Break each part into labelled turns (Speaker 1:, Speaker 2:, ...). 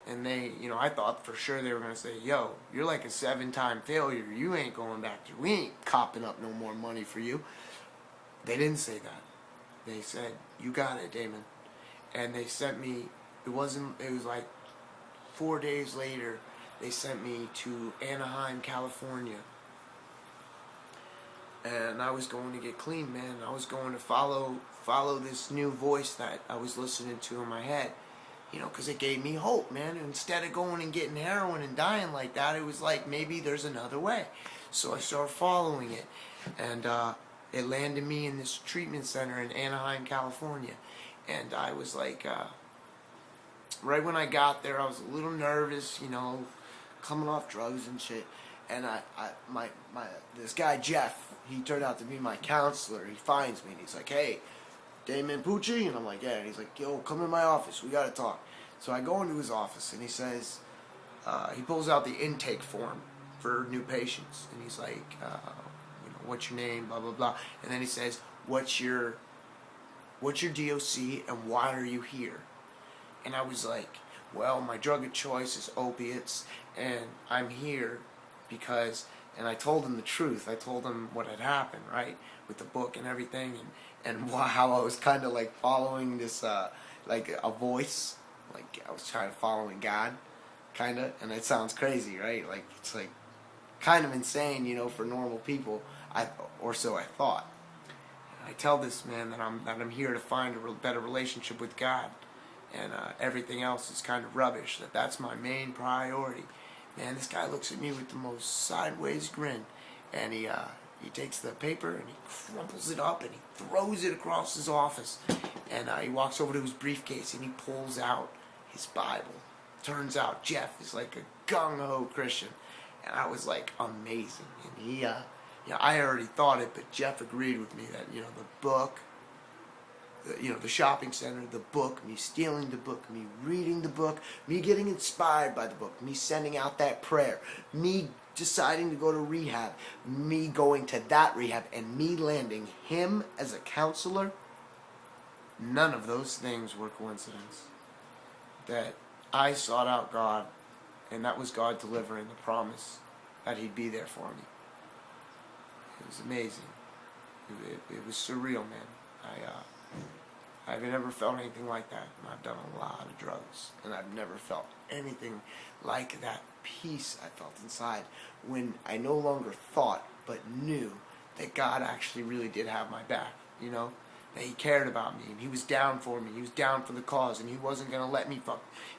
Speaker 1: And they, I thought for sure they were going to say, yo, you're like a 7-time failure. You ain't going back to, we ain't copping up no more money for you. They didn't say that. They said, you got it, Damon. And they sent me, it was like 4 days later, they sent me to Anaheim, California. And I was going to get clean, man. I was going to follow this new voice that I was listening to in my head. Because it gave me hope, man. Instead of going and getting heroin and dying like that, it was like, maybe there's another way. So I started following it. And it landed me in this treatment center in Anaheim, California. And I was like, right when I got there, I was a little nervous, coming off drugs and shit. And this guy, Jeff, he turned out to be my counselor. He finds me and he's like, hey, Damon Pucci? And I'm like, yeah. And he's like, yo, come in my office. We got to talk. So I go into his office and he says, he pulls out the intake form for new patients. And he's like, what's your name, blah, blah, blah. And then he says, what's your DOC and why are you here? And I was like, well, my drug of choice is opiates and I'm here because, and I told him the truth. I told him what had happened, right, with the book and everything, and how I was kind of like following this, like a voice, like I was trying to following God, kind of, and it sounds crazy, right? Like it's like kind of insane, for normal people, or so I thought. I tell this man that I'm here to find a better relationship with God, and everything else is kind of rubbish. That's my main priority. Man, this guy looks at me with the most sideways grin, and he takes the paper and he crumples it up and he throws it across his office, and he walks over to his briefcase and he pulls out his Bible. Turns out Jeff is like a gung-ho Christian, and I was like, amazing. And he, I already thought it, but Jeff agreed with me that the book, the shopping center, the book, me stealing the book, me reading the book, me getting inspired by the book, me sending out that prayer, me deciding to go to rehab, me going to that rehab, and me landing him as a counselor, none of those things were coincidence. That I sought out God, and that was God delivering the promise that He'd be there for me. It was amazing. It was surreal, man. I've never felt anything like that. And I've done a lot of drugs, and I've never felt anything like that peace I felt inside when I no longer thought but knew that God actually really did have my back, that He cared about me, and He was down for me. He was down for the cause, and He wasn't going to let me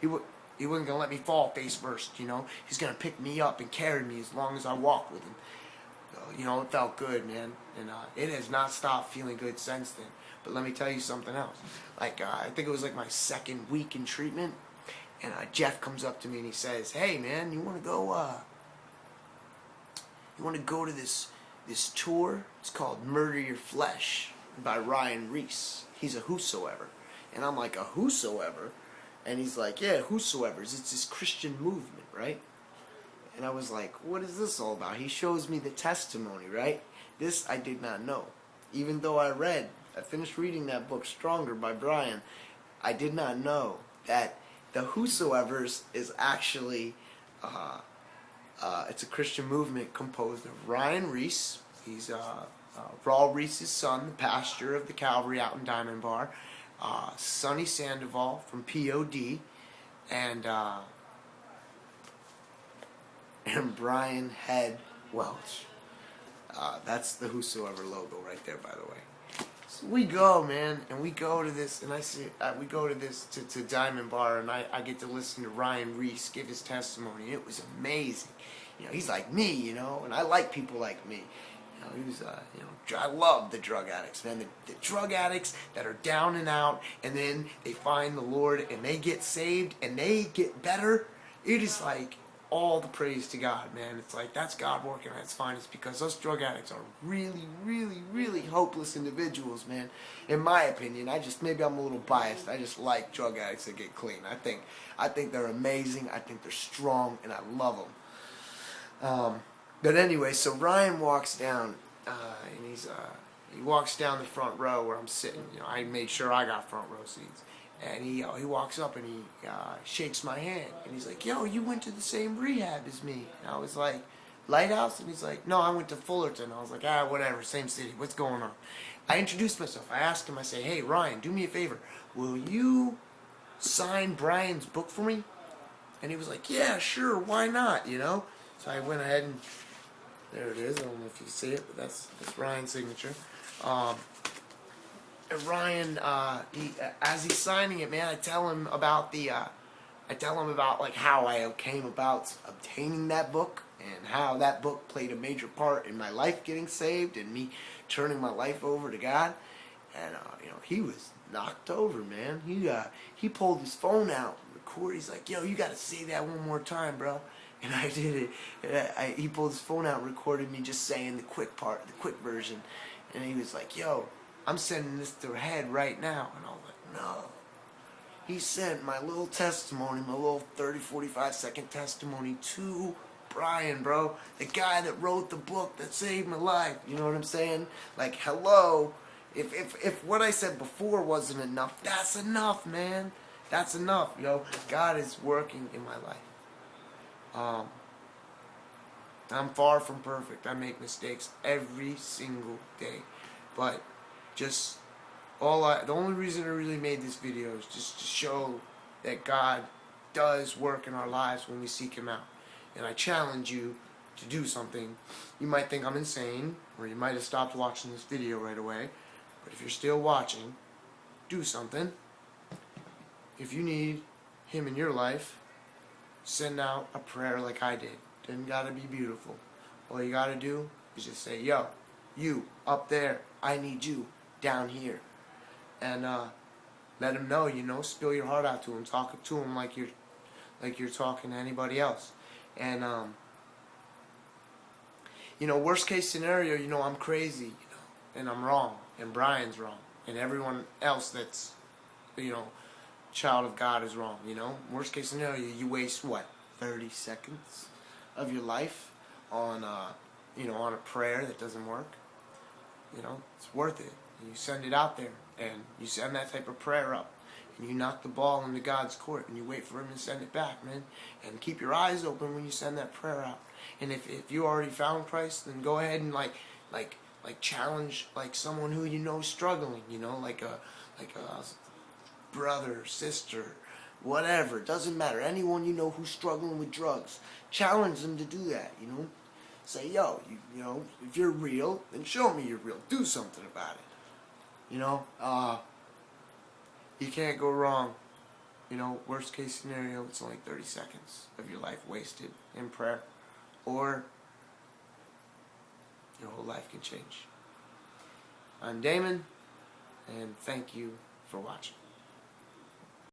Speaker 1: He wasn't going to let me fall face first, He's going to pick me up and carry me as long as I walk with Him. It felt good, man, and it has not stopped feeling good since then. But let me tell you something else. Like, I think it was like my second week in treatment, and Jeff comes up to me and he says, hey, man, you want to go to this tour? It's called Murder Your Flesh by Ryan Reese. He's a whosoever. And I'm like, a whosoever? And he's like, yeah, whosoever's. It's this Christian movement, right? And I was like, what is this all about? He shows me the testimony, right? This I did not know. Even though I finished reading that book, Stronger, by Brian, I did not know that the whosoever's is actually, it's a Christian movement composed of Ryan Reese. He's Raul Reese's son, the pastor of the Calvary out in Diamond Bar. Sonny Sandoval from POD, and Brian Head Welch. That's the Whosoever logo right there, by the way. So we go, man, and we go to this, and we go to this to Diamond Bar, and I get to listen to Ryan Reese give his testimony. It was amazing. He's like me, and I like people like me. He was, I love the drug addicts, man. The drug addicts that are down and out, and then they find the Lord, and they get saved, and they get better. It is like all the praise to God, man. It's like that's God working at its finest, because us drug addicts are really, really, really hopeless individuals, man. In my opinion, maybe I'm a little biased. I just like drug addicts that get clean. I think they're amazing. I think they're strong, and I love them. But anyway, so Ryan walks down, and he walks down the front row where I'm sitting. I made sure I got front row seats. And he walks up and he shakes my hand. And he's like, yo, you went to the same rehab as me. And I was like, Lighthouse? And he's like, no, I went to Fullerton. I was like, whatever, same city. What's going on? I introduced myself. I asked him, I say, hey, Ryan, do me a favor. Will you sign Brian's book for me? And he was like, yeah, sure, why not, you know? So I went ahead and, there it is. I don't know if you can see it, but that's Ryan's signature. And Ryan, as he's signing it, man, I tell him about like how I came about obtaining that book and how that book played a major part in my life getting saved and me turning my life over to God. And you know, he was knocked over, man. He pulled his phone out and recorded. He's like, yo, you got to say that one more time, bro. And I did it. He pulled his phone out and recorded me just saying the quick part, the quick version. And he was like, yo, I'm sending this to her head right now. And I was like, no. He sent my little testimony, my little 30, 45 second testimony to Brian, bro. The guy that wrote the book that saved my life. You know what I'm saying? Like, hello. If what I said before wasn't enough, that's enough, man. That's enough, yo. God is working in my life. I'm far from perfect. I make mistakes every single day. But just the only reason I really made this video is just to show that God does work in our lives when we seek Him out. And I challenge you to do something. You might think I'm insane, or you might have stopped watching this video right away. But if you're still watching, do something. If you need Him in your life, send out a prayer like I did. Didn't gotta be beautiful. All you gotta do is just say, yo, you up there, I need you down here. And let Him know, you know, spill your heart out to Him, talk to Him like you're talking to anybody else. And you know, worst case scenario, you know, I'm crazy, you know, and I'm wrong, and Brian's wrong, and everyone else that's, you know, child of God is wrong, you know. Worst case scenario, you waste what, 30 seconds of your life on you know, on a prayer that doesn't work. You know, it's worth it. You send it out there, and you send that type of prayer up, and you knock the ball into God's court, and you wait for Him to send it back, man. And keep your eyes open when you send that prayer out. And if you already found Christ, then go ahead and like challenge like someone who you know is struggling, you know, like a brother, sister, whatever. It doesn't matter. Anyone you know who's struggling with drugs, challenge them to do that, you know. Say, yo, you know, if you're real, then show me you're real. Do something about it. You know, you can't go wrong. You know, worst case scenario, it's only 30 seconds of your life wasted in prayer. Or your whole life can change. I'm Damon, and thank you for watching.